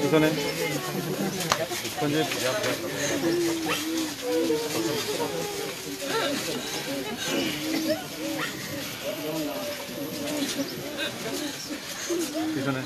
পিছনে পিছনে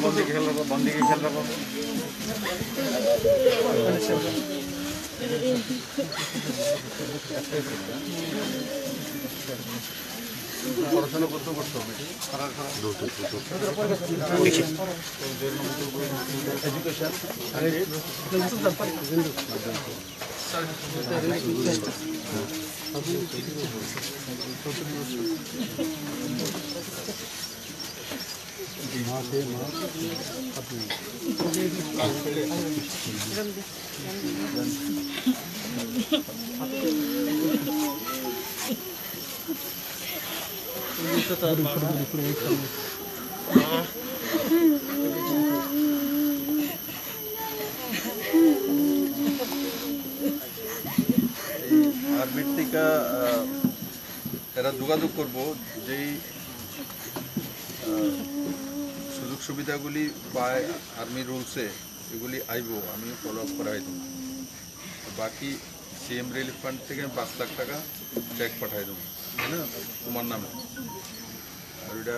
बंदी खेल रहा बंदी के खेल रहा পড়াশোনা করতে করতে হবে এডুকেশন আর্মির থেকে এরা যোগাযোগ করবো যেই সুযোগ সুবিধাগুলি পায় আর্মি রুলসে এগুলি আইব আমি ফলো আপ করাই দেব বাকি সিএম রিলিফ ফান্ড থেকে 5 লাখ টাকা চেক পাঠাই দেব না তোমার নামে আর এটা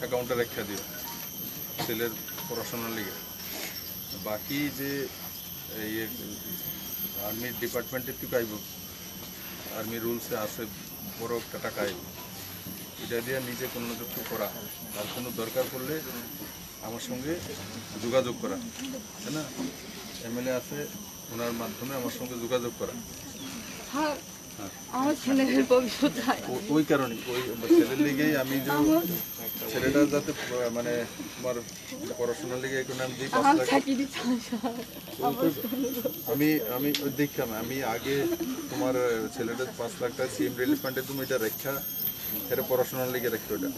অ্যাকাউন্টে রেখে দিও ছেলের পড়াশোনার লিগে বাকি যে এই আর্মি ডিপার্টমেন্টের থেকে আইব আর্মি রুলসে আছে বড় একটা টাকা আইব এটা দিয়ে নিজে কোনো কিছু করা আর কোনো দরকার পড়লে আমার সঙ্গে যোগাযোগ করা তাই না এমএলএ আছে ওনার মাধ্যমে আমার সঙ্গে যোগাযোগ করা আমার ছেলের ভবিষ্যৎ ওই কারণে ওই ছেলের লিগেই আমি যে ছেলেটা যাতে মানে তোমার পড়াশোনার লিগে এখন আমি দিই 5 লাখ আমি আমি দেখলাম আমি আগে তোমার ছেলেটা 5 লাখ টাকা সিএম রিলিফ ফান্ডে তুমি এটা রেখা এর পড়াশোনার লিগে রেখো এটা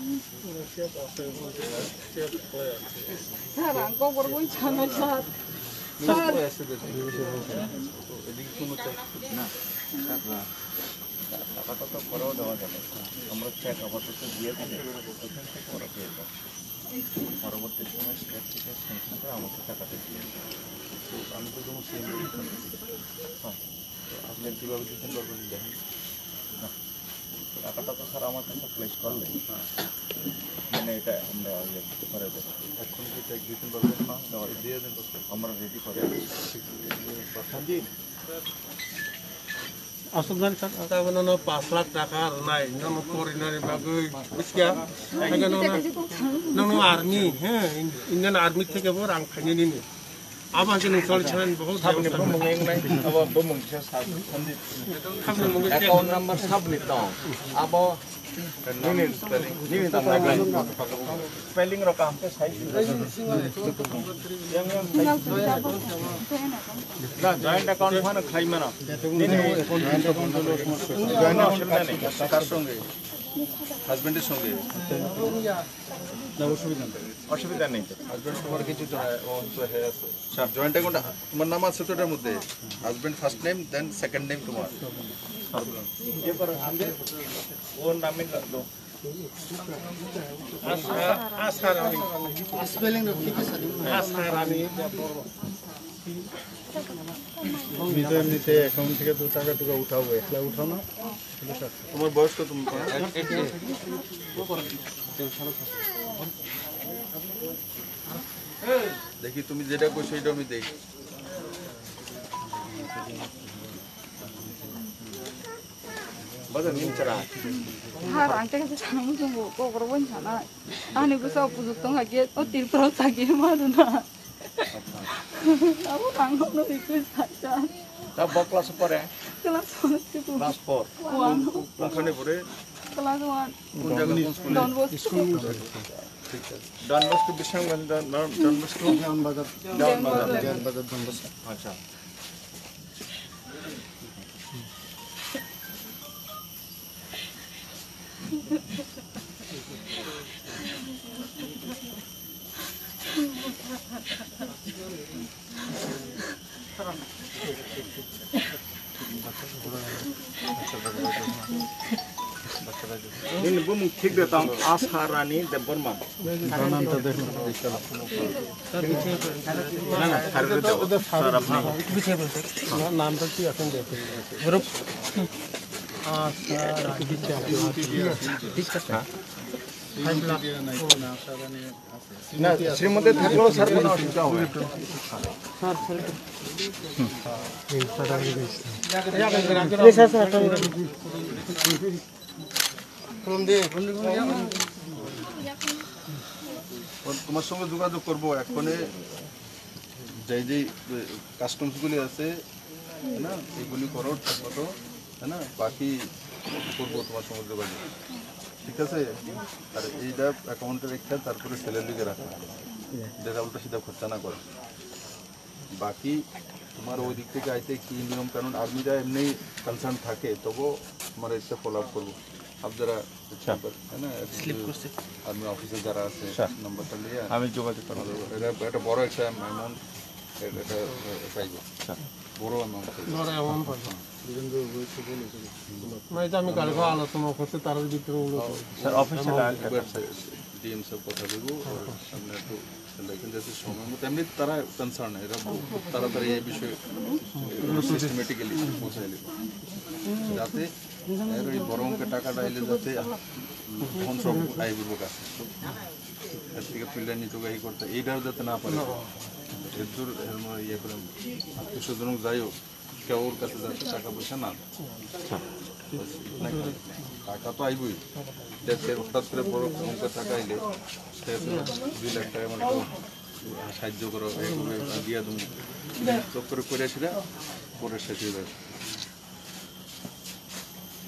টাকাটা তো করাও দেওয়া যাবে আমরা চেক আপাতত দিয়ে দিলে ওখান থেকে ওরা পেয়ে যাবে পরবর্তী সময় স্টেট থেকে স্যাংশন করে আমাকে টাকাটা দিয়ে দেবে তো আমি তো যেমন সেম আপনি কীভাবে দিতেন পারবেন দেখেন না টাকাটা তো স্যার আমার কাছে প্লেস করলে মানে এটা আমরা করে দেবো এখন কি চেক দিতেন পারবেন না দিয়ে দেন আমরা রেডি করে দিন Asal tak mengenal 5 lakh taka naik, nama foreigner bagai, miskia, aja nama army, Indian army থেকে orang kaya ini. Apa sih nih soal channel बहुत sab ni bumung yang naik, apa bumung saya sab, account number sab ni tau, apa ini tak lagi, spelling rokam ke saya, yang nah joint account mana khai mana, ini joint account কার সঙ্গে হাজবেন্ডের সঙ্গে অসুবিধা নেই husband তোমার কিছু joint account তোমার নাম আছে তো এটার মধ্যে husband first name then second name তোমার ওর নামে দো asarani, spelling no ঠিক আছে asarani নিতে অ্যাকাউন্ট থেকে 2 টাকা টুকা উঠাবো একলা উঠাও না তোমার বয়স কত দেখি তুমি যেটা কইছো সেটা আমি দেখি বাজার নিম চড়া harang teh sana musuh buku korban sana ane bisa pujuk tengah get oh tilpro sakit mana aku tanggung no ikut saja তা বকলা পরে kelas 1 itu ক্লাস 4 ওখানে পড়ে kelas 1 কোন জায়গা কোন স্কুলে Don Bosco ঠিক আছে ডন বস্কো বিশাঙ্গন ডন বস্কো জ্ঞান বাজার ডন বস্কো আচ্ছা ini bumung ঠিক datang Asharani Deborma না না সারে দাও স্যার আপনি নামটা কি এখন দেখুন না শ্রীমতে থাকলেও স্যার কোনো অসুবিধা হবে তোমার সঙ্গে যোগাযোগ করবো এখনে যে যে কাস্টমসগুলি আছে না এগুলি করো ঠিক মতো না বাকি করবো তোমার সঙ্গে যোগাযোগ ঠিক আছে আর এইটা অ্যাকাউন্টে রেখে তারপরে সেলের দিকে রাখা যেটা উল্টা সিধা খরচা না করে বাকি তোমার ওই দিক থেকে আইতে কি নিয়ম কানুন আর্মিরা এমনি কনসার্ন থাকে তবুও তোমার এটা ফলো আপ করবো आप जरा है ना आर्मी ऑफिसर जरा আছে নাম্বারটা নিয়ে আমি যোগাযোগ করব এটা বড় একটা অ্যামাউন্ট এটা পাইবো বড় অ্যামাউন্ট আমি কালকে আলোচনা করতে তার ভিতরে স্যার অফিসিয়াল ডিএম সব কথা দেবো সামনে একটু লেকিন যাতে সময় মতো এমনি তারা কনসার্ন এরা খুব তাড়াতাড়ি এই বিষয়ে সিস্টেমেটিক্যালি পৌঁছাই দেবো যাতে এই বড় অঙ্কের টাকাটা এলে যাতে ফোন সব আইবুর কাছে এর থেকে ফিল্ডার নিতোগাহি করতে এইটাও যাতে না পারে এর দূর ইয়ে করে আত্মীয় স্বজন যাই হোক কেউ ওর কাছে যাতে টাকা পয়সা না টাকা তো আইবই হঠাৎ করে বড় অঙ্কের টাকা আইলে 2 লাখ টাকা মানে সাহায্য করো দিয়ে তুমি চক্করে করে সেটা পরে শেষ হয়ে যাবে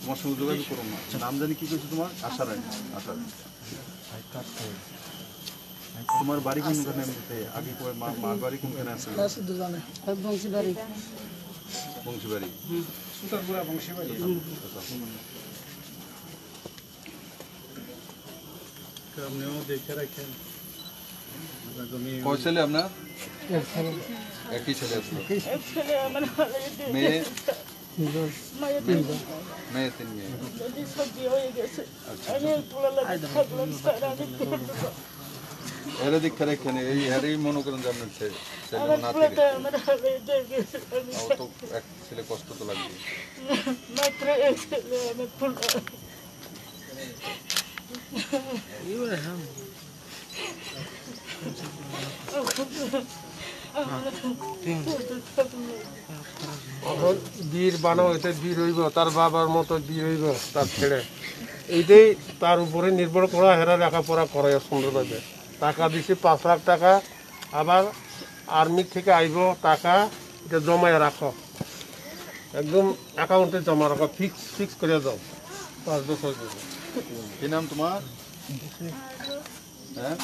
তোমার সঙ্গে যোগাযোগ করো না নাম জানি কি কইছো তোমার আশারানী তোমার বাড়ি কোনখানে আগে মার বাড়ি কোনখানে আছে বংশীবাড়ি সুতারপুরা বংশীবাড়ি আপনিও দেখে রাখেন কয় ছেলে আপনার একই ছেলে আছে মেয়ে মেয়ে 3 মেয়ে এরা দীক্ষা রেখেন এই এরই মনে করেন যে আপনার ছেলে নাতি তো এক ছেলে কষ্ট তো লাগবে বীর বানাও এটা বীর হইব তার বাবার মতো বীর হইব তার ছেলে এইটাই তার উপরে নির্ভর করা হেরা লেখাপড়া করে সুন্দরভাবে টাকা দিছি 5 লাখ টাকা আবার আর্মি থেকে আইব টাকা এটা জমায় রাখো একদম অ্যাকাউন্টে জমা রাখো ফিক্স করে দাও 5 বছর কি নাম তোমার হ্যাঁ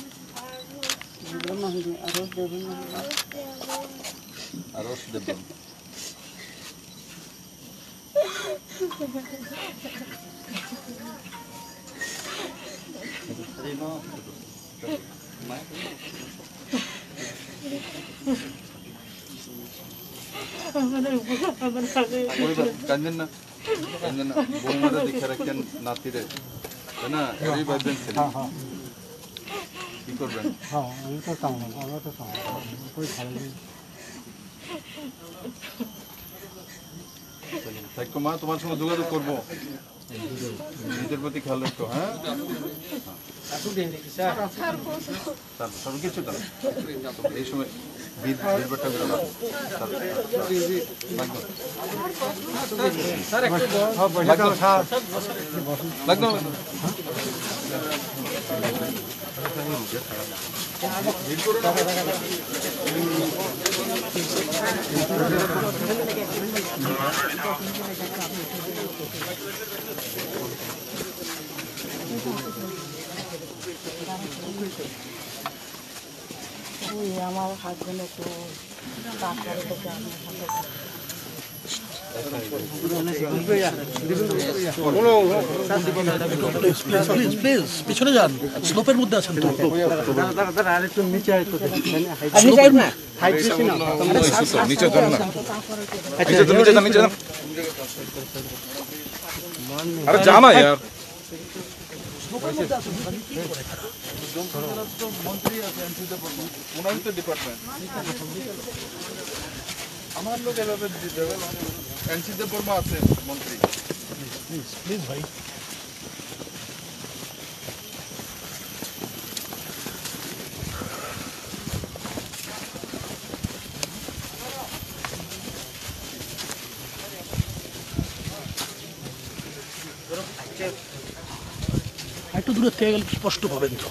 আরশ দেবন কাঞ্জন না বৌমারা দেখে রাখেন নাতিরে তাই না এই ভাববেন ছেলে কি করবেন থাকো মা তোমার সঙ্গে যোগাযোগ করবো নিজের প্রতি খেয়াল রাখো হ্যাঁ কিছু এই সময় আমার হাজবেন্ড একটু কাজ করে থেকে পিছনে যান স্লোপের মধ্যে আছেন তো আরে জানা यार মন্ত্রী আছে এনসিতে বলবো ওনারই তো ডিপার্টমেন্ট আমার লোক এভাবে দিতে হবে এনসিতে বলবো আছে মন্ত্রী প্লিজ ভাই একটু দূরে থেকে গেলে স্পষ্ট পাবেন তো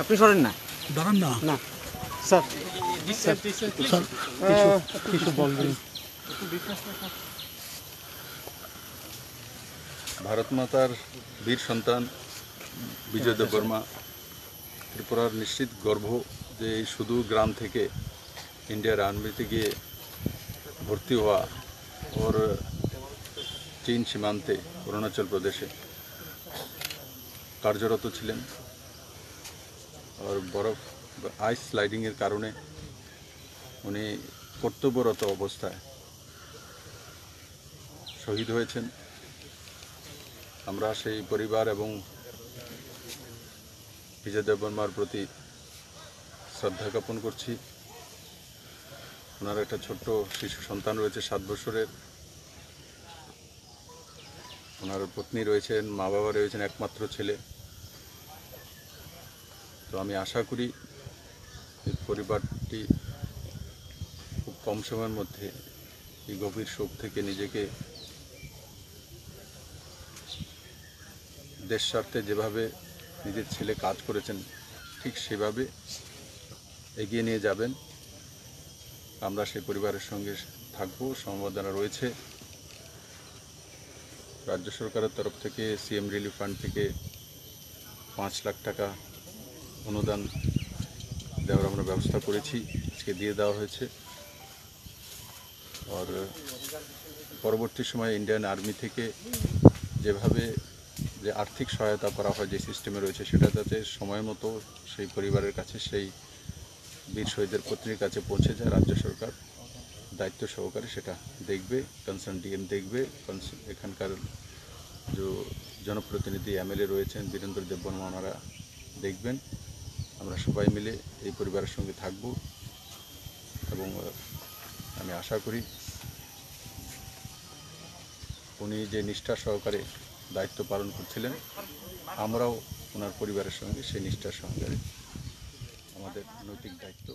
আপনি সরেন না দাঁড়ান না না স্যার স্যার কিছু বলবেন ভারত মাতার বীর সন্তান বিজয় দেববর্মা ত্রিপুরার নিশ্চিত গর্ব যে এই শুধু গ্রাম থেকে ইন্ডিয়ার আর্মিতে গিয়ে ভর্তি হওয়া ওর চীন সীমান্তে অরুণাচল প্রদেশে কার্যরত ছিলেন আর বরফ আইস স্লাইডিংয়ের কারণে উনি কর্তব্যরত অবস্থায় শহীদ হয়েছেন। আমরা সেই পরিবার এবং বিজয় দেববর্মার প্রতি শ্রদ্ধা জ্ঞাপন করছি। ওনার একটা ছোট্ট শিশু সন্তান রয়েছে 7 বছরের, ওনার পত্নী রয়েছেন, মা বাবা রয়েছেন, একমাত্র ছেলে। তো আমি আশা করি এই পরিবারটি খুব কম সময়ের মধ্যে এই গভীর শোক থেকে নিজেকে দেশ স্বার্থে যেভাবে নিজের ছেলে কাজ করেছেন ঠিক সেভাবে এগিয়ে নিয়ে যাবেন। আমরা সেই পরিবারের সঙ্গে থাকবো, সমবেদনা রয়েছে। রাজ্য সরকারের তরফ থেকে সিএম রিলিফ ফান্ড থেকে 5 লাখ টাকা অনুদান দেওয়ার আমরা ব্যবস্থা করেছি, আজকে দিয়ে দেওয়া হয়েছে। আর পরবর্তী সময়ে ইন্ডিয়ান আর্মি থেকে যেভাবে যে আর্থিক সহায়তা করা হয়, যে সিস্টেমে রয়েছে, সেটা যাতে সময় মতো সেই পরিবারের কাছে, সেই বীর শহীদের পত্নীর কাছে পৌঁছে যায়। রাজ্য সরকার দায়িত্ব সহকারে সেটা দেখবে, কনসার্ন ডিএম দেখবে, এখানকার যে জনপ্রতিনিধি এমএলএ রয়েছেন বীরেন্দ্র দেববর্মা, ওনারা দেখবেন। আমরা সবাই মিলে এই পরিবারের সঙ্গে থাকব এবং আমি আশা করি উনি যে নিষ্ঠা সহকারে দায়িত্ব পালন করছিলেন, আমরাও ওনার পরিবারের সঙ্গে সেই নিষ্ঠার সহকারে আমাদের নৈতিক দায়িত্ব